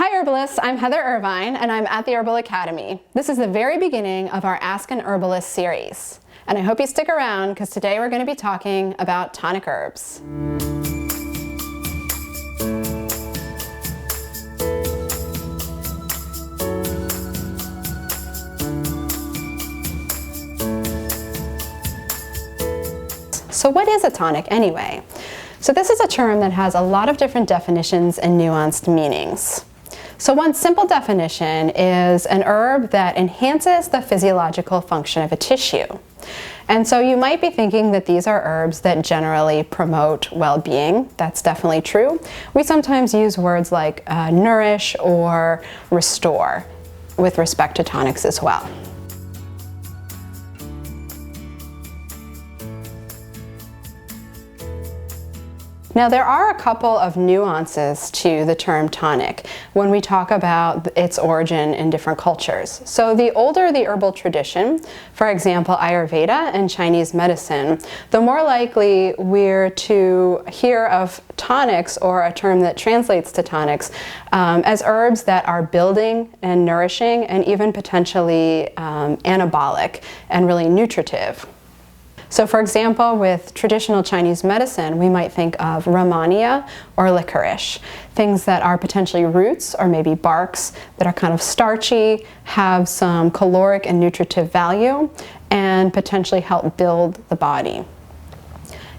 Hi Herbalists, I'm Heather Irvine and I'm at the Herbal Academy. This is the very beginning of our Ask an Herbalist series. And I hope you stick around because today we're going to be talking about tonic herbs. So what is a tonic anyway? So this is a term that has a lot of different definitions and nuanced meanings. So one simple definition is an herb that enhances the physiological function of a tissue. And so you might be thinking that these are herbs that generally promote well-being. That's definitely true. We sometimes use words like nourish or restore with respect to tonics as well. Now there are a couple of nuances to the term tonic when we talk about its origin in different cultures. So the older the herbal tradition, for example Ayurveda and Chinese medicine, the more likely we're to hear of tonics, or a term that translates to tonics, as herbs that are building and nourishing and even potentially anabolic and really nutritive. So for example, with traditional Chinese medicine, we might think of Rehmannia or licorice, things that are potentially roots or maybe barks that are kind of starchy, have some caloric and nutritive value, and potentially help build the body.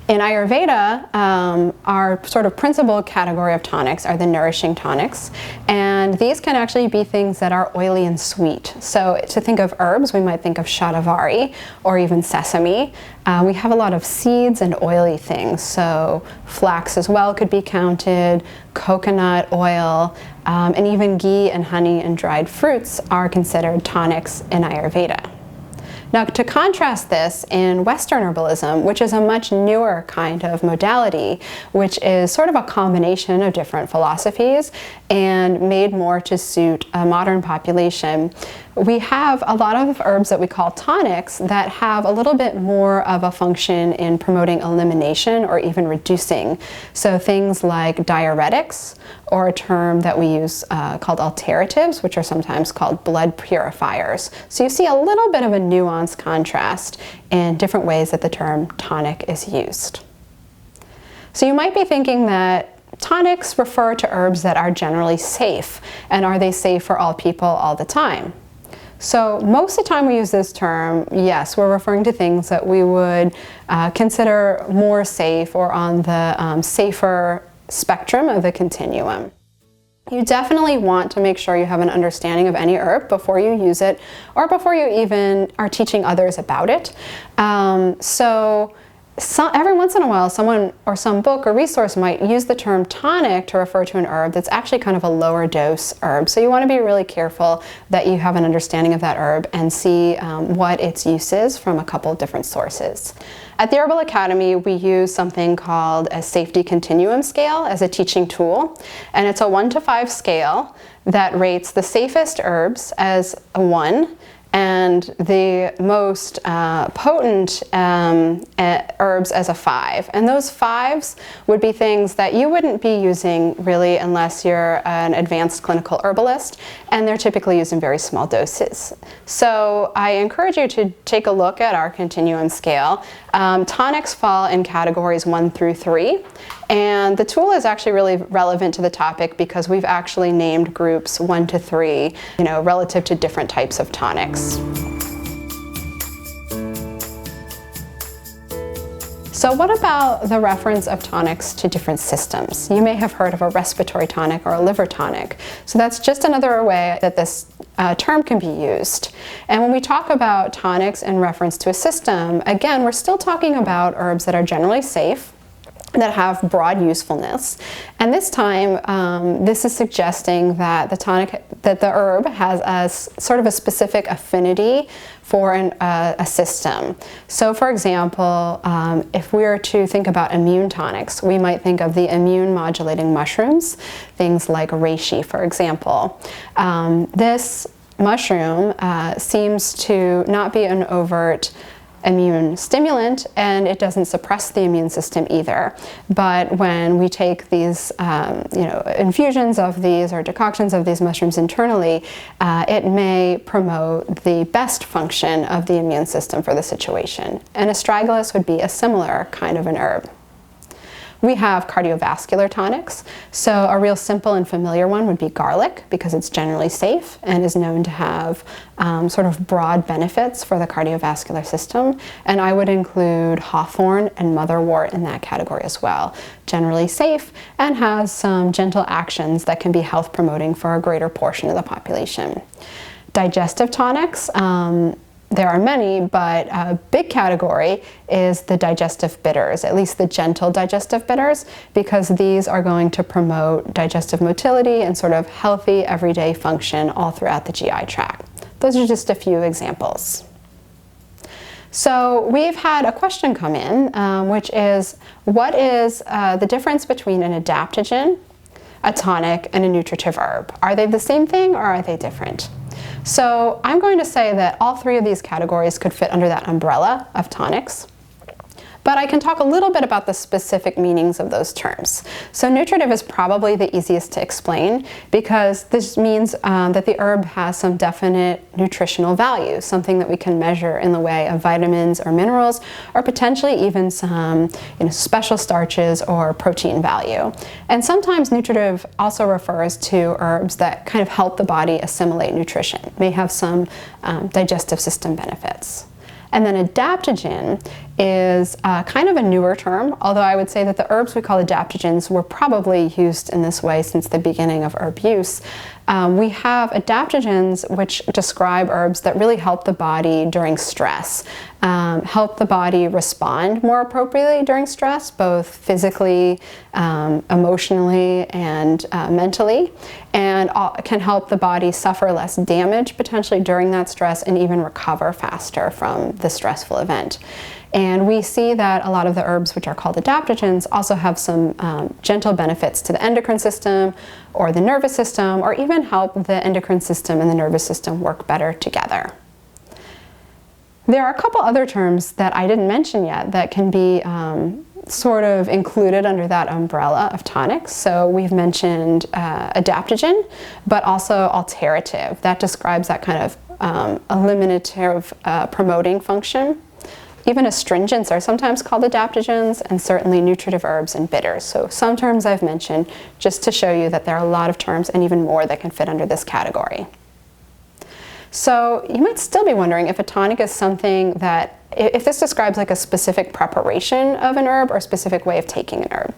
In Ayurveda, our sort of principal category of tonics are the nourishing tonics, and these can actually be things that are oily and sweet. So to think of herbs, we might think of shatavari or even sesame. We have a lot of seeds and oily things, so flax as well could be counted, coconut oil, and even ghee and honey and dried fruits are considered tonics in Ayurveda. Now, to contrast this in Western herbalism, which is a much newer kind of modality, which is sort of a combination of different philosophies and made more to suit a modern population, we have a lot of herbs that we call tonics that have a little bit more of a function in promoting elimination or even reducing. So things like diuretics, or a term that we use called alteratives, which are sometimes called blood purifiers. So you see a little bit of a nuanced contrast in different ways that the term tonic is used. So you might be thinking that tonics refer to herbs that are generally safe, and are they safe for all people all the time? So most of the time we use this term, yes, we're referring to things that we would consider more safe or on the safer spectrum of the continuum. You definitely want to make sure you have an understanding of any herb before you use it or before you even are teaching others about it. Every once in a while, someone or some book or resource might use the term tonic to refer to an herb that's actually kind of a lower dose herb. So you want to be really careful that you have an understanding of that herb and see what its use is from a couple of different sources. At the Herbal Academy, we use something called a safety continuum scale as a teaching tool. And it's a 1 to 5 scale that rates the safest herbs as a 1, and the most potent herbs as a 5. And those 5s would be things that you wouldn't be using really unless you're an advanced clinical herbalist, and they're typically used in very small doses. So I encourage you to take a look at our continuum scale. Tonics fall in categories 1 through 3. And the tool is actually really relevant to the topic because we've actually named groups 1 to 3, relative to different types of tonics. So what about the reference of tonics to different systems? You may have heard of a respiratory tonic or a liver tonic. So that's just another way that this term can be used. And when we talk about tonics in reference to a system, again, we're still talking about herbs that are generally safe, that have broad usefulness. And this time, this is suggesting that the herb has a sort of a specific affinity for a system. So for example, if we were to think about immune tonics, we might think of the immune modulating mushrooms, things like reishi, for example. This mushroom seems to not be an overt immune stimulant, and it doesn't suppress the immune system either. But when we take these infusions of these or decoctions of these mushrooms internally, it may promote the best function of the immune system for the situation. And astragalus would be a similar kind of an herb. We have cardiovascular tonics. So a real simple and familiar one would be garlic, because it's generally safe and is known to have sort of broad benefits for the cardiovascular system. And I would include hawthorn and motherwort in that category as well. Generally safe and has some gentle actions that can be health promoting for a greater portion of the population. Digestive tonics. There are many, but a big category is the digestive bitters, at least the gentle digestive bitters, because these are going to promote digestive motility and sort of healthy everyday function all throughout the GI tract. Those are just a few examples. So we've had a question come in, which is, what is the difference between an adaptogen, a tonic, and a nutritive herb? Are they the same thing or are they different? So I'm going to say that all three of these categories could fit under that umbrella of tonics. But I can talk a little bit about the specific meanings of those terms. So nutritive is probably the easiest to explain, because this means that the herb has some definite nutritional value, something that we can measure in the way of vitamins or minerals, or potentially even some special starches or protein value. And sometimes nutritive also refers to herbs that kind of help the body assimilate nutrition, may have some digestive system benefits. And then adaptogen is kind of a newer term, although I would say that the herbs we call adaptogens were probably used in this way since the beginning of herb use. We have adaptogens which describe herbs that really help the body during stress, help the body respond more appropriately during stress, both physically, emotionally, and mentally, and can help the body suffer less damage potentially during that stress and even recover faster from the stressful event. And we see that a lot of the herbs which are called adaptogens also have some gentle benefits to the endocrine system or the nervous system, or even help the endocrine system and the nervous system work better together. There are a couple other terms that I didn't mention yet that can be sort of included under that umbrella of tonics. So we've mentioned adaptogen, but also alterative. That describes that kind of eliminative promoting function. Even astringents are sometimes called adaptogens, and certainly nutritive herbs and bitters. So some terms I've mentioned just to show you that there are a lot of terms and even more that can fit under this category. So you might still be wondering if a tonic is something that, if this describes like a specific preparation of an herb or a specific way of taking an herb.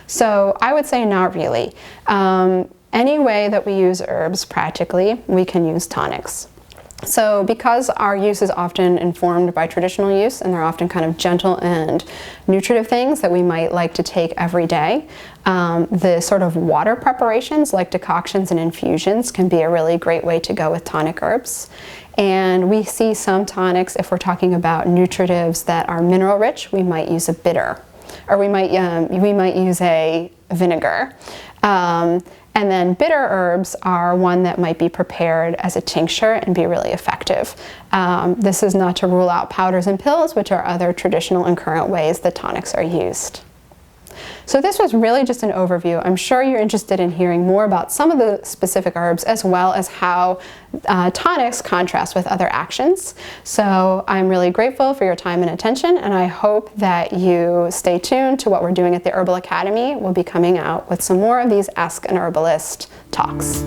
So I would say not really. Any way that we use herbs practically, we can use tonics. So because our use is often informed by traditional use, and they're often kind of gentle and nutritive things that we might like to take every day, the sort of water preparations like decoctions and infusions can be a really great way to go with tonic herbs. And we see some tonics, if we're talking about nutritives that are mineral rich, we might use a bitter, or we might use a vinegar. And then bitter herbs are one that might be prepared as a tincture and be really effective. This is not to rule out powders and pills, which are other traditional and current ways that tonics are used. So this was really just an overview. I'm sure you're interested in hearing more about some of the specific herbs, as well as how tonics contrast with other actions. So I'm really grateful for your time and attention, and I hope that you stay tuned to what we're doing at the Herbal Academy. We'll be coming out with some more of these Ask an Herbalist talks.